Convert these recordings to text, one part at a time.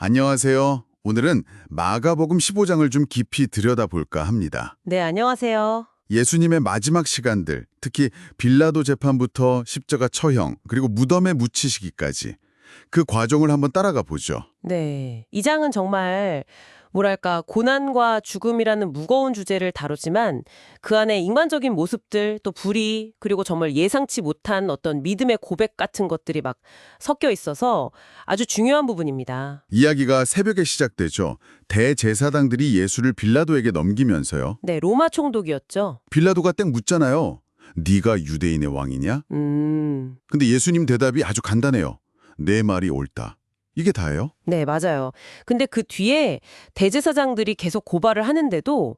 안녕하세요. 오늘은 마가복음 15장을 좀 깊이 들여다볼까 합니다. 네, 안녕하세요. 예수님의 마지막 시간들, 특히 빌라도 재판부터 십자가 처형, 그리고 무덤에 묻히시기까지 그 과정을 한번 따라가 보죠. 네, 이 장은 정말 뭐랄까 고난과 죽음이라는 무거운 주제를 다루지만 그 안에 인간적인 모습들, 또 불의, 그리고 정말 예상치 못한 어떤 믿음의 고백 같은 것들이 막 섞여 있어서 아주 중요한 부분입니다. 이야기가 새벽에 시작되죠. 대제사장들이 예수를 빌라도에게 넘기면서요. 네, 로마 총독이었죠. 빌라도가 땡 묻잖아요. 네가 유대인의 왕이냐? 근데 예수님 대답이 아주 간단해요. 내 말이 옳다. 이게 다예요? 네, 맞아요. 근데 그 뒤에 대제사장들이 계속 고발을 하는데도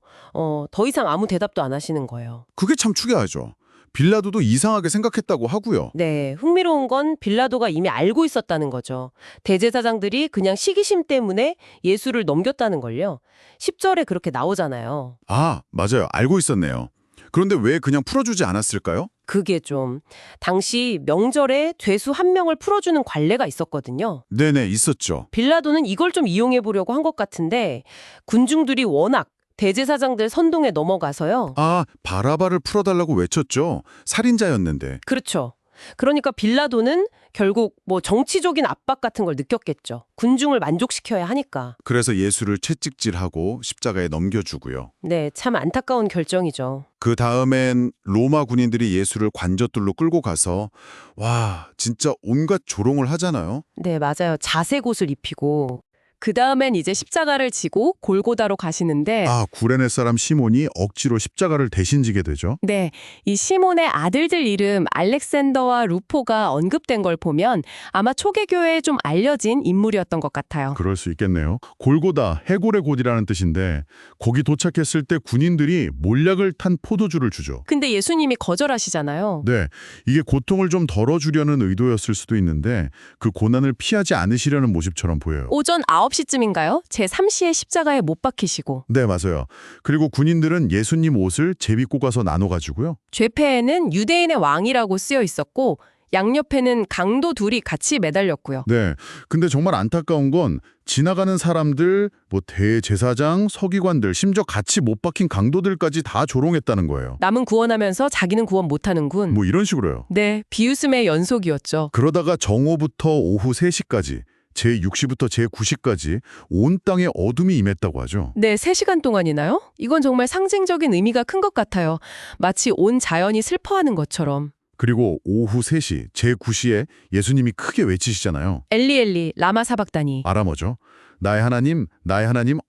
더 이상 아무 대답도 안 하시는 거예요. 그게 참 특이하죠. 빌라도도 이상하게 생각했다고 하고요. 네, 흥미로운 건 빌라도가 이미 알고 있었다는 거죠. 대제사장들이 그냥 시기심 때문에 예수를 넘겼다는 걸요. 10절에 그렇게 나오잖아요. 아, 맞아요. 알고 있었네요. 그런데 왜 그냥 풀어주지 않았을까요? 그게 좀 당시 명절에 죄수 한 명을 풀어주는 관례가 있었거든요. 네네, 있었죠. 빌라도는 이걸 좀 이용해 보려고 한 것 같은데 군중들이 워낙 대제사장들 선동에 넘어가서요. 아, 바라바를 풀어달라고 외쳤죠. 살인자였는데. 그렇죠. 그러니까 빌라도는 결국 뭐 정치적인 압박 같은 걸 느꼈겠죠. 군중을 만족시켜야 하니까. 그래서 예수를 채찍질하고 십자가에 넘겨주고요. 네, 참 안타까운 결정이죠. 그 다음엔 로마 군인들이 예수를 관저들로 끌고 가서 와, 진짜 온갖 조롱을 하잖아요. 네, 맞아요. 자색옷을 입히고. 그 다음엔 이제 십자가를 지고 골고다로 가시는데 아, 구레네 사람 시몬이 억지로 십자가를 대신 지게 되죠. 네, 이 시몬의 아들들 이름 알렉산더와 루포가 언급된 걸 보면 아마 초계교회에 좀 알려진 인물이었던 것 같아요. 그럴 수 있겠네요. 골고다, 해골의 곳이라는 뜻인데 거기 도착했을 때 군인들이 몰약을 탄 포도주를 주죠. 근데 예수님이 거절하시잖아요. 네, 이게 고통을 좀 덜어주려는 의도였을 수도 있는데 그 고난을 피하지 않으시려는 모습처럼 보여요. 오전 9시쯤인가요? 제3시에 십자가에 못 박히시고 네, 맞아요. 그리고 군인들은 예수님 옷을 제비 꽂아서 나눠가지고요. 죄패에는 유대인의 왕이라고 쓰여 있었고 양옆에는 강도 둘이 같이 매달렸고요. 네, 근데 정말 안타까운 건 지나가는 사람들, 뭐 대제사장, 서기관들, 심지어 같이 못 박힌 강도들까지 다 조롱했다는 거예요. 남은 구원하면서 자기는 구원 못하는군. 뭐 이런 식으로요. 네, 비웃음의 연속이었죠. 그러다가 정오부터 오후 3시까지, 제6시부터 제9시까지 온 땅에 어둠이 임했다고 하죠. 네, 3시간 동안이나요? 이건 정말 상징적인 의미가 큰 것 같아요. 마치 온 자연이 슬퍼하는 것처럼. 그리고 오후 3시, 제9시에 예수님이 크게 외치시잖아요. 엘리 엘리 라마 사박다니. 뭐죠? 나의 하나님,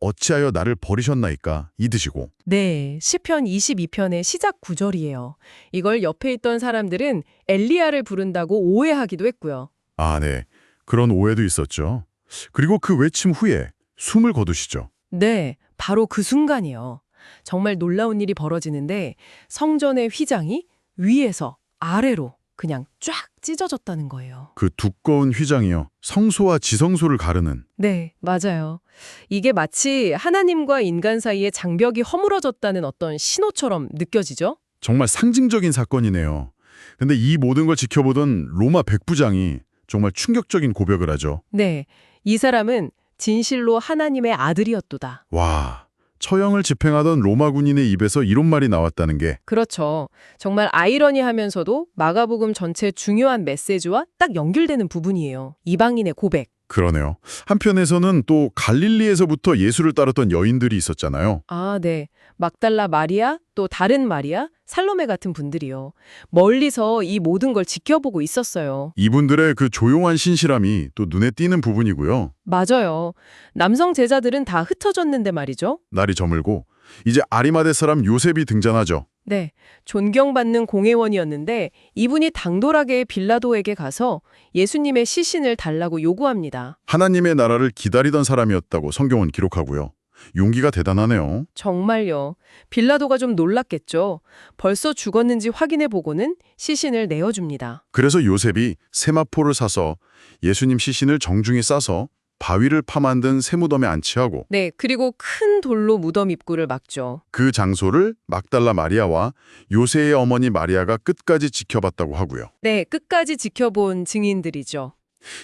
어찌하여 나를 버리셨나이까? 이 뜻이고. 네, 시편 22편의 시작 구절이에요. 이걸 옆에 있던 사람들은 엘리야를 부른다고 오해하기도 했고요. 아, 네. 그런 오해도 있었죠. 그리고 그 외침 후에 숨을 거두시죠. 네, 바로 그 순간이요. 정말 놀라운 일이 벌어지는데 성전의 휘장이 위에서 아래로 그냥 쫙 찢어졌다는 거예요. 그 두꺼운 휘장이요. 성소와 지성소를 가르는. 네, 맞아요. 이게 마치 하나님과 인간 사이의 장벽이 허물어졌다는 어떤 신호처럼 느껴지죠? 정말 상징적인 사건이네요. 근데 이 모든 걸 지켜보던 로마 백부장이 정말 충격적인 고백을 하죠. 네, 이 사람은 진실로 하나님의 아들이었도다. 와, 처형을 집행하던 로마 군인의 입에서 이런 말이 나왔다는 게 그렇죠. 정말 아이러니하면서도 마가복음 전체 중요한 메시지와 딱 연결되는 부분이에요. 이방인의 고백. 그러네요. 한편에서는 또 갈릴리에서부터 예수를 따랐던 여인들이 있었잖아요. 아, 네. 막달라 마리아, 또 다른 마리아, 살로메 같은 분들이요. 멀리서 이 모든 걸 지켜보고 있었어요. 이분들의 그 조용한 신실함이 또 눈에 띄는 부분이고요. 맞아요. 남성 제자들은 다 흩어졌는데 말이죠. 날이 저물고 이제 아리마대 사람 요셉이 등장하죠. 네, 존경받는 공회원이었는데 이분이 당돌하게 빌라도에게 가서 예수님의 시신을 달라고 요구합니다. 하나님의 나라를 기다리던 사람이었다고 성경은 기록하고요. 용기가 대단하네요. 정말요. 빌라도가 좀 놀랐겠죠. 벌써 죽었는지 확인해보고는 시신을 내어줍니다. 그래서 요셉이 세마포를 사서 예수님 시신을 정중히 싸서 바위를 파 만든 세무덤에 안치하고 네, 그리고 큰 돌로 무덤 입구를 막죠. 그 장소를 막달라 마리아와 요새의 어머니 마리아가 끝까지 지켜봤다고 하고요. 네, 끝까지 지켜본 증인들이죠.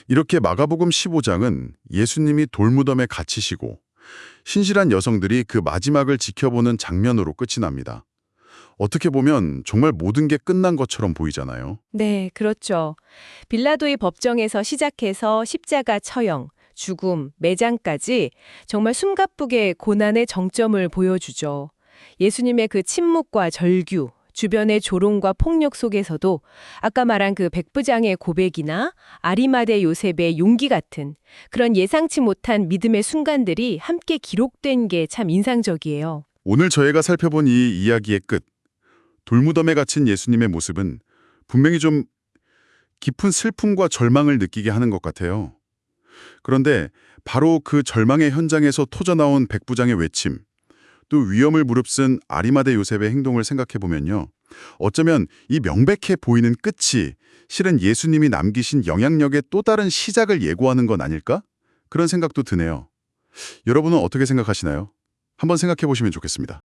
이렇게 마가복음 15장은 예수님이 돌무덤에 갇히시고 신실한 여성들이 그 마지막을 지켜보는 장면으로 끝이 납니다. 어떻게 보면 정말 모든 게 끝난 것처럼 보이잖아요. 네, 그렇죠. 빌라도의 법정에서 시작해서 십자가 처형, 죽음, 매장까지 정말 숨가쁘게 고난의 정점을 보여주죠. 예수님의 그 침묵과 절규, 주변의 조롱과 폭력 속에서도 아까 말한 그 백부장의 고백이나 아리마대 요셉의 용기 같은 그런 예상치 못한 믿음의 순간들이 함께 기록된 게 참 인상적이에요. 오늘 저희가 살펴본 이 이야기의 끝, 돌무덤에 갇힌 예수님의 모습은 분명히 좀 깊은 슬픔과 절망을 느끼게 하는 것 같아요. 그런데 바로 그 절망의 현장에서 터져나온 백부장의 외침, 또 위험을 무릅쓴 아리마대 요셉의 행동을 생각해보면요. 어쩌면 이 명백해 보이는 끝이 실은 예수님이 남기신 영향력의 또 다른 시작을 예고하는 건 아닐까? 그런 생각도 드네요. 여러분은 어떻게 생각하시나요? 한번 생각해보시면 좋겠습니다.